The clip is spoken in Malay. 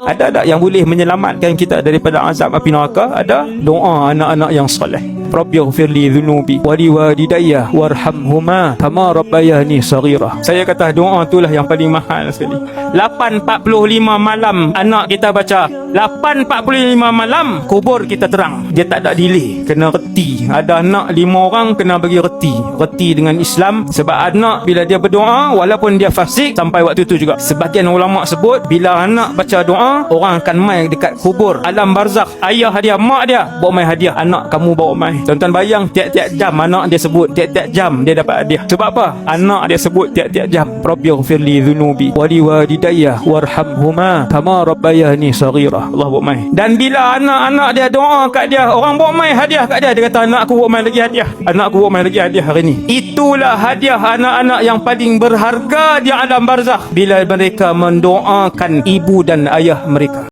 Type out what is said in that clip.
Ada tak yang boleh menyelamatkan kita daripada azab api neraka? Ada. Doa anak-anak yang soleh. Rabbighfirli dhunubi wa liwalidayya warhamhuma kama rabbayani saghira. Saya kata doa itulah yang paling mahal sekali. 8.45 malam anak kita baca. 8.45 malam kubur kita terang. Dia tak ada delay. Kena reti. Ada anak 5 orang kena bagi reti. Reti dengan Islam. Sebab anak bila dia berdoa walaupun dia fasik sampai waktu itu juga. Sebagian ulama sebut bila anak baca doa orang akan mai dekat kubur alam barzakh. Ayah dia, mak dia bawa mai hadiah. Anak kamu bawa mai. Tuan-tuan bayang tiap-tiap jam anak dia sebut, tiap-tiap jam dia dapat hadiah. Sebab apa? Anak dia sebut tiap-tiap jam. Rabbighfirli dhunubi wa liwalidayya warhamhuma kama rabbayani saghira. Allah bawa mai. Dan bila anak-anak dia doa kat dia, orang bawa mai hadiah kat dia, dia kata anak aku bawa mai lagi hadiah. Anak aku bawa mai lagi hadiah hari ni. Itulah hadiah anak-anak yang paling berharga di alam barzakh bila mereka mendoakan ibu dan ayah mereka.